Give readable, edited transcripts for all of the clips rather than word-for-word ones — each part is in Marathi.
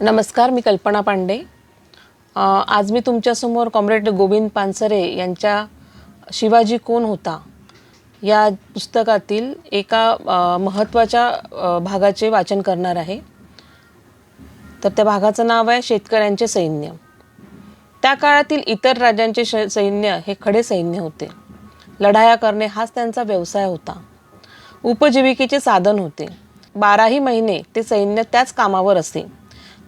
नमस्कार, मी कल्पना पांडे। आज मी तुमच्यासमोर कॉम्रेड गोविंद पानसरे यांच्या शिवाजी कोण होता या पुस्तकातील एका महत्त्वाच्या भागाचे वाचन करणार आहे। तर त्या भागाचं नाव आहे शेतकऱ्यांचे सैन्य। त्या काळातील इतर राज्यांचे सैन्य हे खडे सैन्य होते। लढाया करणे हाच त्यांचा व्यवसाय होता, उपजीविकेचे साधन होते। 12ही महिने ते सैन्य त्याच कामावर असे।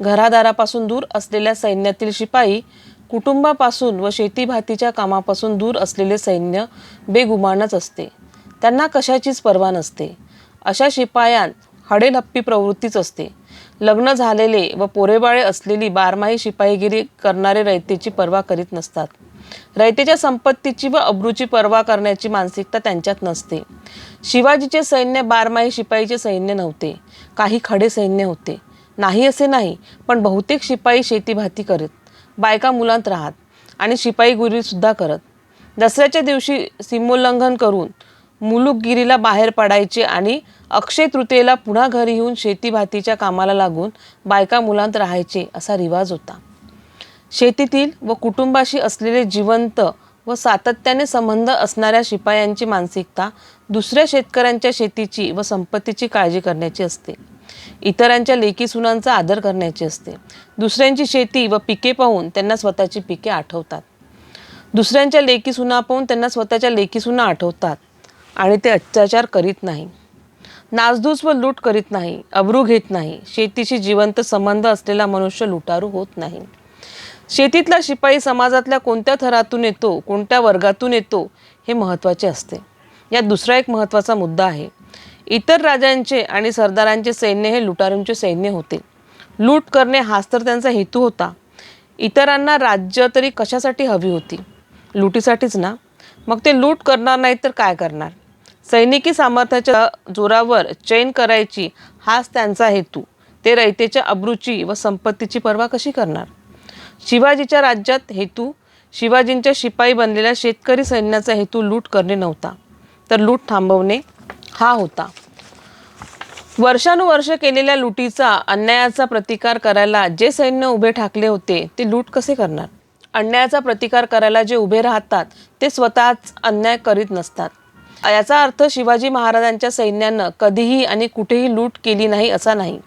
घरादारापासून दूर असलेल्या सैन्यातील शिपाई कुटुंबापासून व शेतीभातीच्या कामापासून दूर असलेले सैन्य बेगुमानच असते। त्यांना कशाचीच पर्वा नसते। अशा शिपायांत हडेलप्पी प्रवृत्तीच असते। लग्न झालेले व पोरेबाळे असलेली बारमाही शिपाईगिरी करणारे रयतेची पर्वा करीत नसतात। रयतेच्या संपत्तीची व अब्रूची पर्वा करण्याची मानसिकता त्यांच्यात नसते। शिवाजीचे सैन्य बारमाही शिपाईचे सैन्य नव्हते। काही खडे सैन्य होते, नाही असे नाही, पण बहुतेक शिपाई शेतीभाती करत, बायका मुलांत राहत आणि शिपाईगिरी सुद्धा करत। दसऱ्याच्या दिवशी सीमोल्लंघन करून मुलुकगिरीला बाहेर पडायचे आणि अक्षय तृतीयेला पुन्हा घरी येऊन शेतीभातीच्या कामाला लागून बायका मुलांत राहायचे असा रिवाज होता। शेतीतील व कुटुंबाशी असलेले जिवंत व सातत्याने संबंध असणाऱ्या शिपायांची मानसिकता दुसऱ्या शेतकऱ्यांच्या शेतीची व संपत्तीची काळजी करण्याची असते। इतरांच्या लेकी सुनांचा आदर करण्याची असते। दुसऱ्यांची शेती व पिके पाहून त्यांना स्वतःची पिके आठवतात। दुसऱ्यांच्या लेकी सुना पाहून त्यांना स्वतःच्या लेकी सुना आठवतात आणि ते अत्याचार करीत नाही, नासधूस व लूट करीत नाही, अब्रू घेत नाही। शेतीशी जिवंत संबंध असलेला मनुष्य लुटारू होत नाही। शेतीतला शिपाई समाजातल्या कोणत्या थरातून येतो, कोणत्या वर्गातून येतो हे महत्त्वाचे असते। यात दुसरा एक महत्त्वाचा मुद्दा आहे। इतर राजांचे आणि सरदारांचे सैन्य हे लुटारूंचे सैन्य होते। लूट करणे हाच तर त्यांचा हेतू होता। इतरांना राज्य तरी कशासाठी हवी होती? लुटीसाठीच ना। मग ते लूट करणार नाही तर काय करणार? सैनिकी सामर्थ्याच्या जोरावर चैन करायची हाच त्यांचा हेतू। ते रयतेच्या अब्रूची व संपत्तीची पर्वा कशी करणार? शिवाजीच्या राज्यात हेतू शिवाजींच्या शिपाई बनलेल्या शेतकरी सैन्याचा हेतू लूट करणे नव्हता, तर लूट थांबवणे हा होता। वर्षानुवर्ष केलेल्या लुटीचा, अन्यायाचा प्रतिकार करायला जे सैन्य उभे ठाकले होते ते लूट कसे करणार? अन्यायाचा प्रतिकार करायला जे उभे राहतात ते स्वतःच अन्याय करीत नसतात। याचा अर्थ शिवाजी महाराजांच्या सैन्यानं कधीही आणि कुठेही लूट केली नाही असा नाही,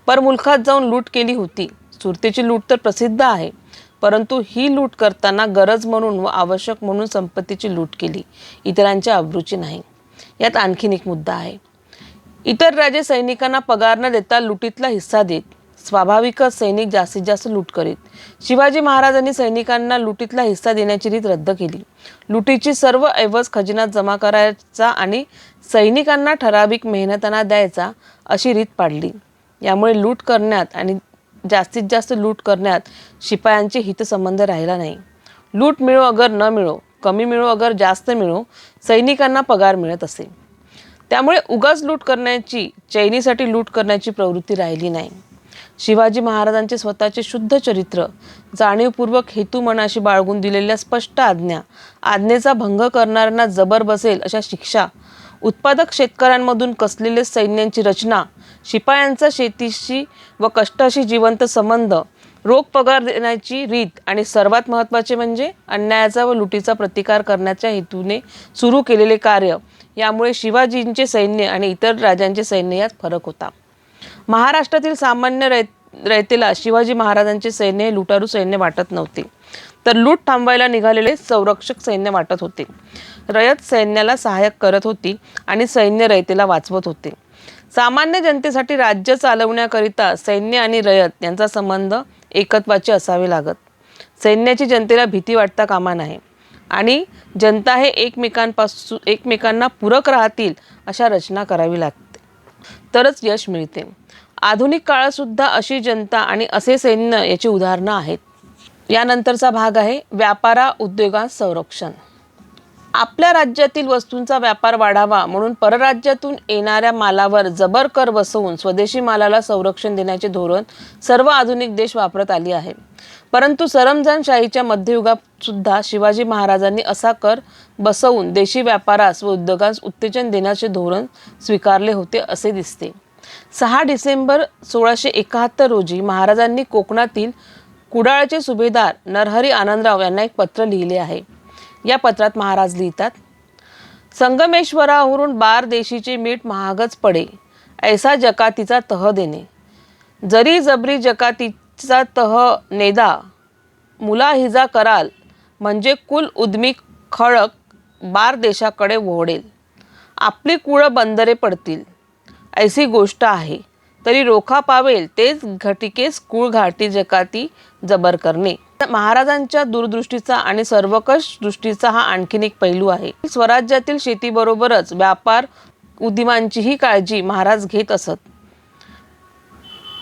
पर मुलखात जाऊन लूट केली होती। सुरतेची लूट तर प्रसिद्ध आहे, परंतु ही लूट करताना गरज म्हणून व आवश्यक म्हणून संपत्तीची लूट केली, इतरांच्या अब्रूची नाही। यात आणखीन एक मुद्दा आहे। इतर राजे सैनिकांना पगार न देता लुटीतला हिस्सा देत, स्वाभाविकच सैनिक जास्तीत जास्त लूट करीत। शिवाजी महाराजांनी सैनिकांना लुटीतला हिस्सा देण्याची रीत रद्द केली। लुटीची सर्व ऐवज खजिन्यात जमा करायचा आणि सैनिकांना ठराविक मेहनताना द्यायचा अशी रीत पाडली। यामुळे लूट करण्यात आणि जास्तीत जास्त लूट करण्यात शिपायांचे हितसंबंध राहिला नाही। लूट मिळो अगर न मिळो, कमी मिळो अगर जास्त मिळो, सैनिकांना पगार मिळत असे। त्यामुळे उगाच लूट करण्याची, चैनीसाठी लूट करण्याची प्रवृत्ती राहिली नाही। शिवाजी महाराजांचे स्वतःचे शुद्ध चरित्र, जाणीवपूर्वक हेतू मनाशी बाळगून दिलेल्या स्पष्ट आज्ञा, आज्ञेचा भंग करणाऱ्यांना जबर बसेल अशा शिक्षा, उत्पादक शेतकऱ्यांमधून कसलेले सैन्यांची रचना, शिपायांचा शेतीशी व कष्टाशी जिवंत संबंध, रोख पगार देण्याची रीत आणि सर्वात महत्त्वाचे म्हणजे अन्यायाचा व लुटीचा प्रतिकार करण्याच्या हेतूने सुरू केलेले कार्य, यामुळे शिवाजींचे सैन्य आणि इतर राजांचे सैन्य यात फरक होता। महाराष्ट्रातील सामान्य रयतेला शिवाजी महाराजांचे सैन्य हे लुटारू सैन्य वाटत नव्हते, तर लूट थांबवायला निघालेले संरक्षक सैन्य वाटत होते। रयत सैन्याला सहाय्य करत होती आणि सैन्य रयतेला वाचवत होते। सामान्य जनतेसाठी राज्य चालवण्याकरिता सैन्य आणि रयत यांचा संबंध एकत्वाचे असावे लागत। सैन्याची जनतेला भीती वाटता कामा नये आणि जनता हे एकमेकांना पूरक राहतील अशा रचना करावी लागते, तरच यश मिळते। आधुनिक काळात सुद्धा अशी जनता आणि असे सैन्य याची उदाहरणं आहेत। यानंतरचा भाग आहे व्यापारा उद्योगात संरक्षण। आपल्या राज्यातील वस्तूंचा व्यापार वाढावा म्हणून परराज्यातून येणाऱ्या मालावर जबर कर बसवून स्वदेशी मालाला संरक्षण देण्याचे धोरण सर्व आधुनिक देश वापरत आली आहे। परंतु सरंजामशाहीच्या मध्ययुगात सुद्धा शिवाजी महाराजांनी असा कर बसवून देशी व्यापारास व उद्योगास उत्तेजन देण्याचे धोरण स्वीकारले होते असे दिसते। 6 डिसेंबर 1671 रोजी महाराजांनी कोकणातील कुडाळचे सुभेदार नरहरी आनंदराव यांना एक पत्र लिहिले आहे. या पत्रात महाराज लिहितात, संगमेश्वरावरून बार देशीचे मीठ महागच पडे, ऐसा जकातीचा तह देणे. जरी जबरी जकातीचा तह नेदा, मुला हिजा कराल, म्हणजे कुल उद्मी खळक बार देशाकडे ओढेल. आपली कुळं बंदरे पडतील, ऐसी गोष्ट आहे. तरी रोखा पावेल तेच घटिकेस कुळ घाटी जकाती जबर करणे. महाराजांच्या दूरदृष्टीचा आणि सर्वकष दृष्टीचा हा आणखीन एक पैलू आहे. स्वराज्यातील शेतीबरोबरच व्यापार उद्यमांचीही काळजी महाराज घेत असत.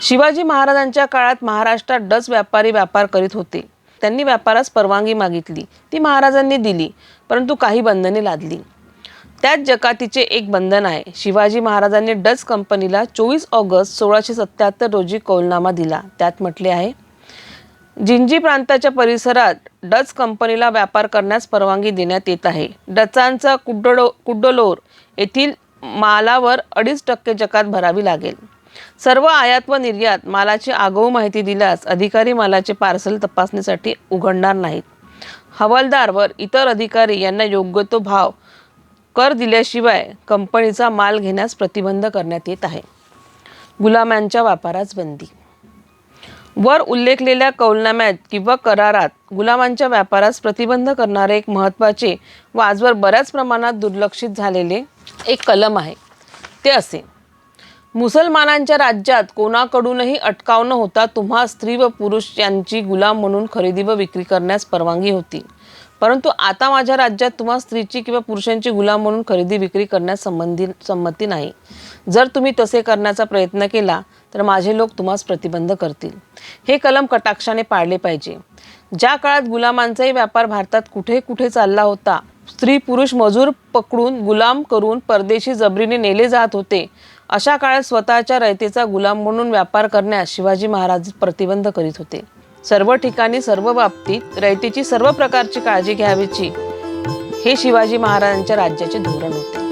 शिवाजी महाराजांच्या काळात महाराष्ट्रात डच व्यापारी व्यापार करीत होते. त्यांनी व्यापारास परवानगी मागितली, ती महाराजांनी दिली, परंतु काही बंधने लादली. त्यात जकातीचे एक बंधन आहे. शिवाजी महाराजांनी डच कंपनीला 24 ऑगस्ट 1677 रोजी कौलनामा दिला. त्यात म्हटले आहे, जिंजी प्रांताच्या परिसरात डच कंपनीला व्यापार करण्यास परवानगी देण्यात येत आहे. डचांचा कुड्डलोर येथील मालावर 2.5% जकात भरावी लागेल. सर्व आयात व निर्यात मालाची आगाऊ माहिती दिल्यास अधिकारी मालाचे पार्सल तपासणीसाठी उघडणार नाहीत. हवालदार व इतर अधिकारी यांना योग्य तो भाव कर दिल्याशिवाय कंपनीचा माल घेण्यास प्रतिबंध करण्यात येत आहे. गुलामांच्या व्यापारास बंदी. वर उल्लेखलेल्या कौलनाम्यात किंवा करारात गुलामांच्या व्यापारास प्रतिबंध करणारे एक महत्त्वाचे व आजवर बऱ्याच प्रमाणात दुर्लक्षित झालेले एक कलम आहे. ते असे, मुसलमानांच्या राज्यात कोणाकडूनही अटकाव न होता तुम्हा स्त्री व पुरुष यांची गुलाम म्हणून खरेदी व विक्री करण्यास परवानगी होती. परंतु आता माझ्या राज्यात तुम्हा स्त्रीची किंवा पुरुषांची गुलाम म्हणून खरेदी विक्री करण्यास संमती नाही. जर तुम्ही तसे करण्याचा प्रयत्न केला तर माझे लोक तुम्हास प्रतिबंध करतील. हे कलम कटाक्षाने पाळले पाहिजे. ज्या काळात गुलामांचाही व्यापार भारतात कुठे कुठे चालला होता, स्त्री पुरुष मजूर पकडून गुलाम करून परदेशी जबरीने नेले जात होते, अशा काळात स्वतःच्या रयतेचा गुलाम म्हणून व्यापार करण्यास शिवाजी महाराज प्रतिबंध करीत होते. सर्व ठिकाणी सर्व बाबतीत रयतेची सर्व प्रकारची काळजी घ्यावीची हे शिवाजी महाराजांच्या राज्याचे धोरण होते.